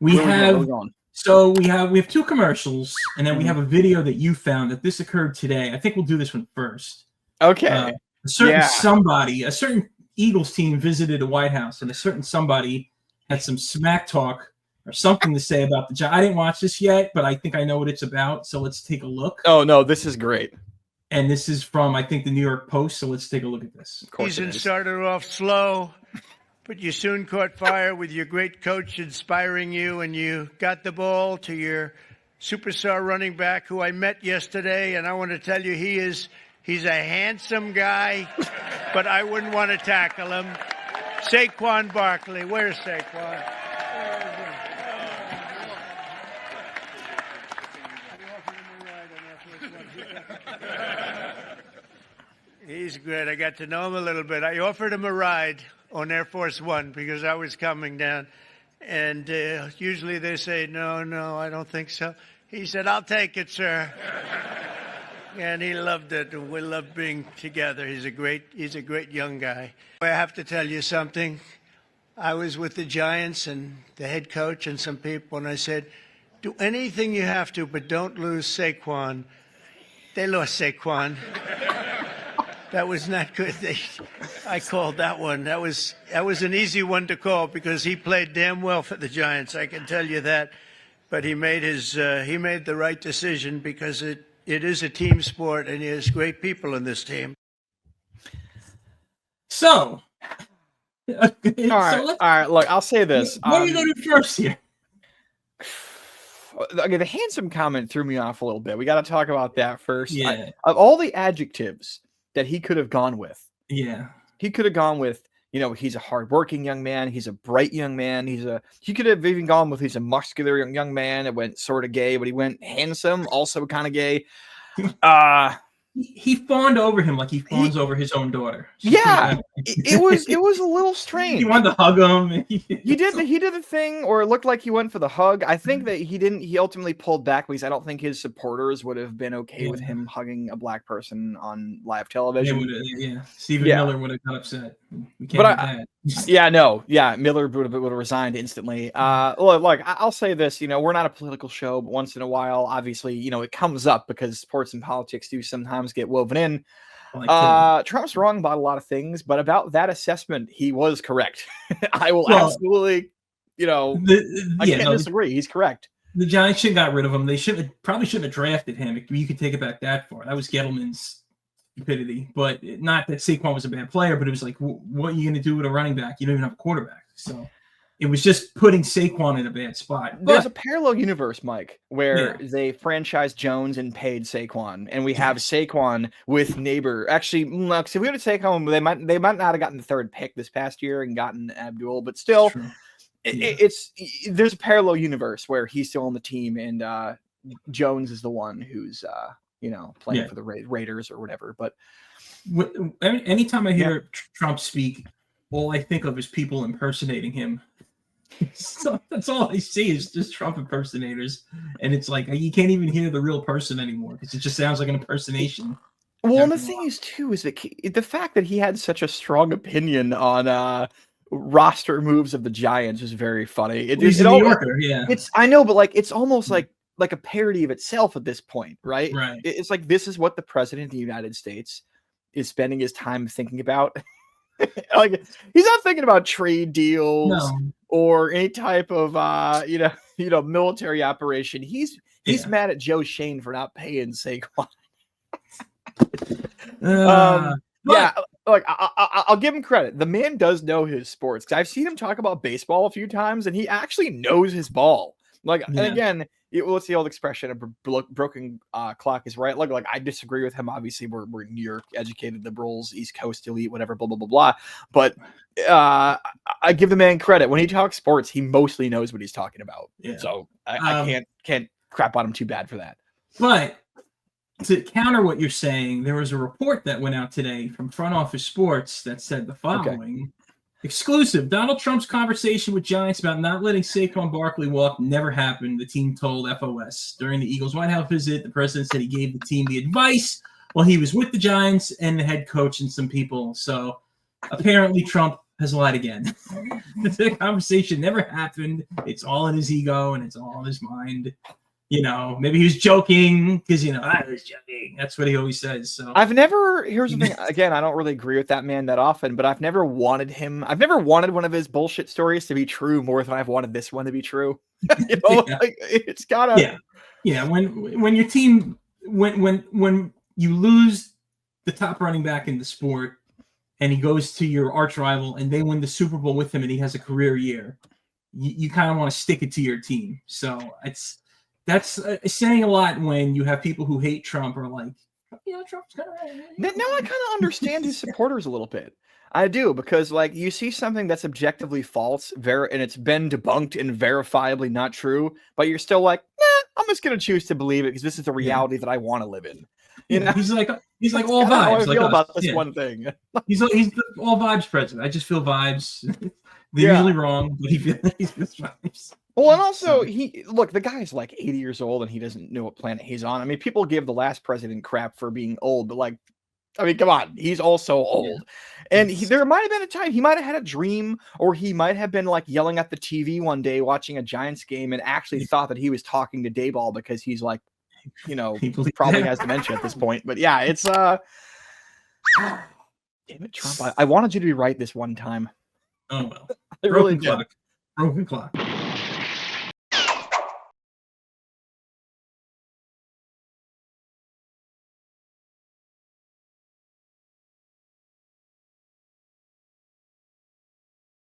We have two commercials, and then we have a video that you found that this occurred today. I think we'll do this one first. Okay. A certain Eagles team visited the White House, and a certain somebody had some smack talk or something to say about the Giants. I didn't watch this yet, but I think I know what it's about. So let's take a look. Oh no, this is great. And this is from, I think, the New York Post. So let's take a look at this. Season started off slow, but you soon caught fire with your great coach inspiring you, and you got the ball to your superstar running back, who I met yesterday. And I want to tell you, he's a handsome guy, but I wouldn't want to tackle him. Saquon Barkley. Where's Saquon? He's great. I got to know him a little bit. I offered him a ride on Air Force One because I was coming down. And usually they say, no, I don't think so. He said, I'll take it, sir. And he loved it. And we love being together. He's a great young guy. I have to tell you something. I was with the Giants and the head coach and some people, and I said, do anything you have to, but don't lose Saquon. They lost Saquon. That was not good. I called that one. That was an easy one to call because he played damn well for the Giants. I can tell you that. But he made the right decision because it is a team sport, and there's great people in this team. So, all right. Look, I'll say this. What are you going to do first here? Okay, the handsome comment threw me off a little bit. We got to talk about that first. Yeah. Of all the adjectives that he could have gone with. Yeah. He could have gone with, he's a hardworking young man. He's a bright young man. He could have even gone with, he's a muscular young man. It went sort of gay, but he went handsome, also kind of gay. He fawned over him like he fawns over his own daughter. It was a little strange. He wanted to hug him. He did the thing, or it looked like he went for the hug. I think that he didn't. He ultimately pulled back because I don't think his supporters would have been okay with him hugging a black person on live television. Stephen Miller would have got upset. We can't Miller would have resigned instantly. Look, I'll say this. We're not a political show, but once in a while, obviously, it comes up because sports and politics do sometimes get woven in. Trump's wrong about a lot of things, but about that assessment, he was correct. I will absolutely, I can't disagree. He's correct. The Giants should have got rid of him. They probably shouldn't have drafted him. You could take it back that far. That was Gettleman's stupidity. But not that Saquon was a bad player, but it was like, what are you going to do with a running back? You don't even have a quarterback. So it was just putting Saquon in a bad spot. There's a parallel universe, Mike, where they franchised Jones and paid Saquon, and we have Saquon with Neighbor. Actually, look, if we would have taken him, they might not have gotten the third pick this past year and gotten Abdul, but still, there's a parallel universe where he's still on the team, and Jones is the one who's playing for the Raiders or whatever. But anytime I hear Trump speak, all I think of is people impersonating him. So that's all I see is just Trump impersonators, and it's like you can't even hear the real person anymore because it just sounds like an impersonation. Well, and the thing is too is that the fact that he had such a strong opinion on roster moves of the Giants is very funny. He's a New Yorker, I know, but it's almost like a parody of itself at this point, right? Right. It's like this is what the president of the United States is spending his time thinking about. Like he's not thinking about trade deals or any type of military operation. He's mad at Joe Shane for not paying Saquon. Look, I'll give him credit. The man does know his sports. I've seen him talk about baseball a few times, and he actually knows his ball. And again, what's the old expression? A broken clock is right. Like I disagree with him. Obviously, we're New York educated liberals, East Coast elite, whatever, blah blah blah blah. But I give the man credit. When he talks sports, he mostly knows what he's talking about. Yeah. So I can't crap on him too bad for that. But to counter what you're saying, there was a report that went out today from Front Office Sports that said the following. Okay. Exclusive. Donald Trump's conversation with Giants about not letting Saquon Barkley walk never happened, the team told FOS. During the Eagles' White House visit, the president said he gave the team the advice while he was with the Giants and the head coach and some people. So apparently Trump has lied again. The conversation never happened. It's all in his ego and it's all in his mind. You know, maybe he was joking because, you know, I was joking. That's what he always says. So here's the thing. Again, I don't really agree with that man that often, but I've never wanted one of his bullshit stories to be true more than I've wanted this one to be true. You know, like, it's gotta. Yeah. When your team, when you lose the top running back in the sport and he goes to your arch rival and they win the Super Bowl with him and he has a career year, you kind of want to stick it to your team. So that's saying a lot when you have people who hate Trump are like, you know, Trump's kind of right. Now I kind of understand his supporters a little bit. I do, because like you see something that's objectively false, and it's been debunked and verifiably not true, but you're still like, I'm just gonna choose to believe it because this is the reality that I want to live in. You know, he's like that's all vibes. How I like feel us. about this one thing. He's the all vibes president. I just feel vibes. They're usually wrong, but he feels vibes. Well, and also the guy's like 80 years old and he doesn't know what planet he's on. I mean, people give the last president crap for being old, but like, I mean, come on, he's also old. And there might have been a time he might have had a dream, or he might have been like yelling at the TV one day watching a Giants game and actually thought that he was talking to Dayball because he's like, you know, probably has dementia at this point. But yeah, it's damn it, Trump. I wanted you to be right this one time. Oh well. I really did. Broken clock.